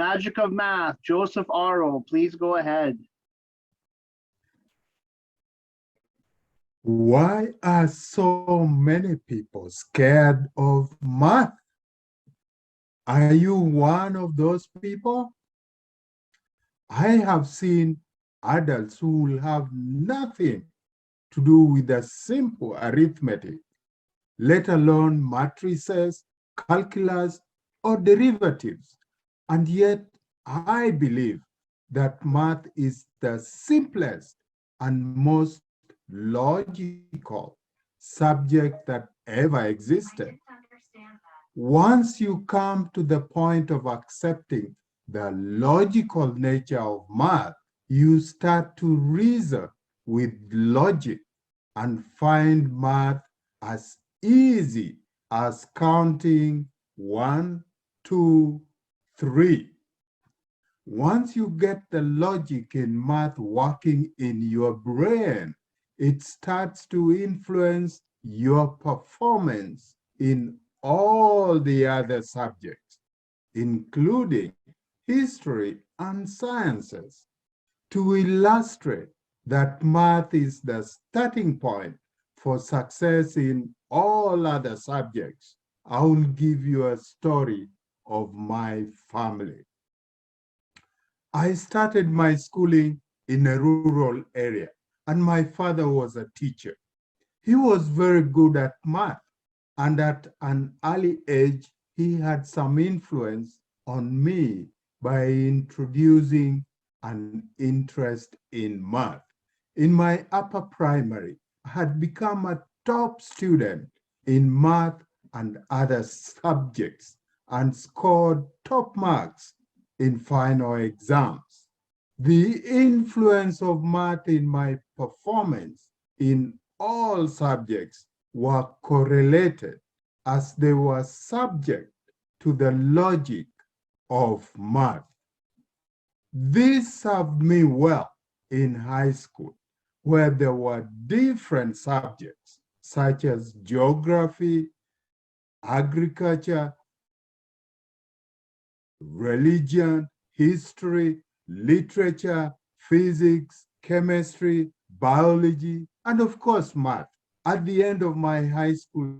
magic of math, Joseph Aoro, please go ahead. Why are so many people scared of math? Are you one of those people? I have seen adults who will have nothing to do with a simple arithmetic, let alone matrices, calculus, or derivatives. And yet, I believe that math is the simplest and most logical subject that ever existed. Once you come to the point of accepting the logical nature of math, you start to reason with logic and find math as easy as counting 1, 2, 3. Once you get the logic in math working in your brain, it starts to influence your performance in all the other subjects, including history and sciences. To illustrate that math is the starting point for success in all other subjects, I will give you a story of my family. I started my schooling in a rural area, and my father was a teacher. He was very good at math, and at an early age, he had some influence on me by introducing an interest in math. In my upper primary, I had become a top student in math and other subjects and scored top marks in final exams. The influence of math in my performance in all subjects were correlated as they were subject to the logic of math. This served me well in high school, where there were different subjects such as geography, agriculture, religion, history, literature, physics, chemistry, biology, and of course, math. At the end of my high school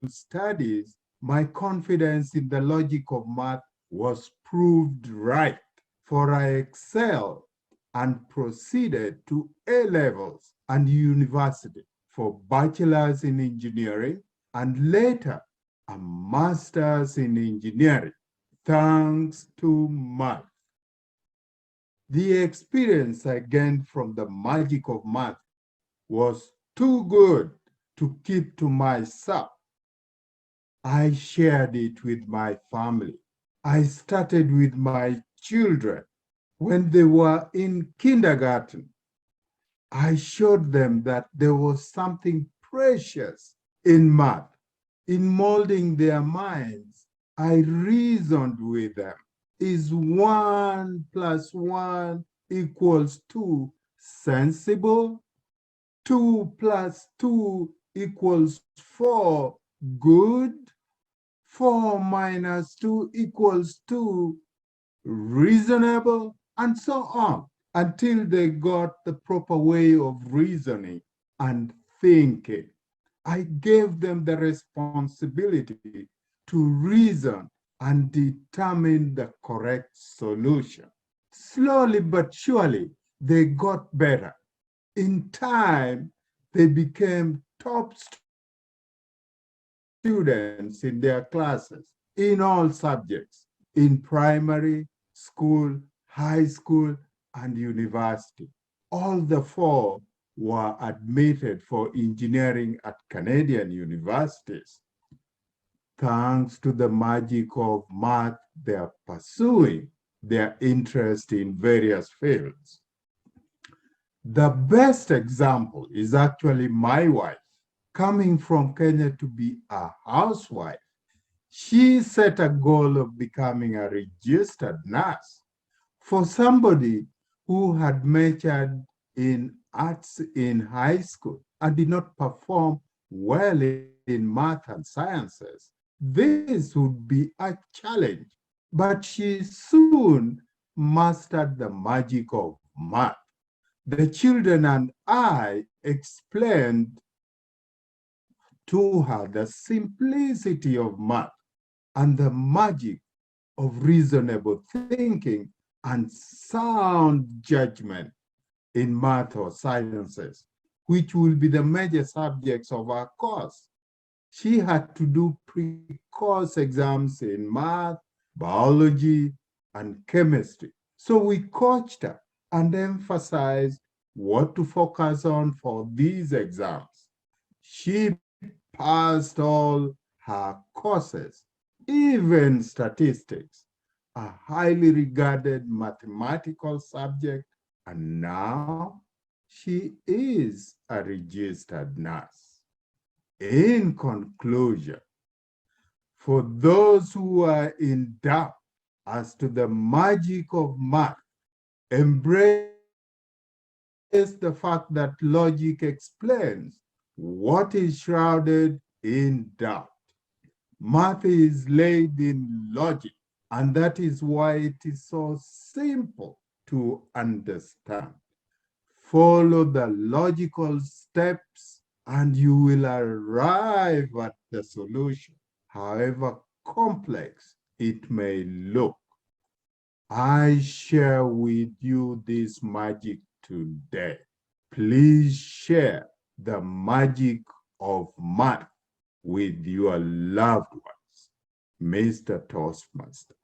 studies, my confidence in the logic of math was proved right, for I excelled and proceeded to A levels and university for bachelor's in engineering and later a master's in engineering, thanks to math. The experience I gained from the magic of math was too good to keep to myself. I shared it with my family. I started with my children when they were in kindergarten. I showed them that there was something precious in math. In molding their minds, I reasoned with them. Is 1 + 1 = 2 sensible? 2 + 2 = 4 good? 4 - 2 = 2 reasonable? And so on, until they got the proper way of reasoning and thinking. I gave them the responsibility to reason and determine the correct solution. Slowly but surely, they got better. In time, they became top students in their classes in all subjects, in primary, school, high school, and university. All the four were admitted for engineering at Canadian universities. Thanks to the magic of math, they are pursuing their interest in various fields. The best example is actually my wife. Coming from Kenya to be a housewife, she set a goal of becoming a registered nurse. For somebody who had majored in arts in high school and did not perform well in math and sciences, this would be a challenge. but she soon mastered the magic of math. The children and I explained to her the simplicity of math and the magic of reasonable thinking and sound judgment in math or sciences, which will be the major subjects of our course. She had to do pre-course exams in math, biology, and chemistry. So we coached her and emphasized what to focus on for these exams. She passed all her courses, even statistics, a highly regarded mathematical subject, and now she is a registered nurse. In conclusion, for those who are in doubt as to the magic of math, embrace the fact that logic explains what is shrouded in doubt. Math is laid in logic, and that is why it is so simple to understand. Follow the logical steps, and you will arrive at the solution, however complex it may look. I share with you this magic today. Please share the magic of math with your loved ones. Mr. Toastmaster.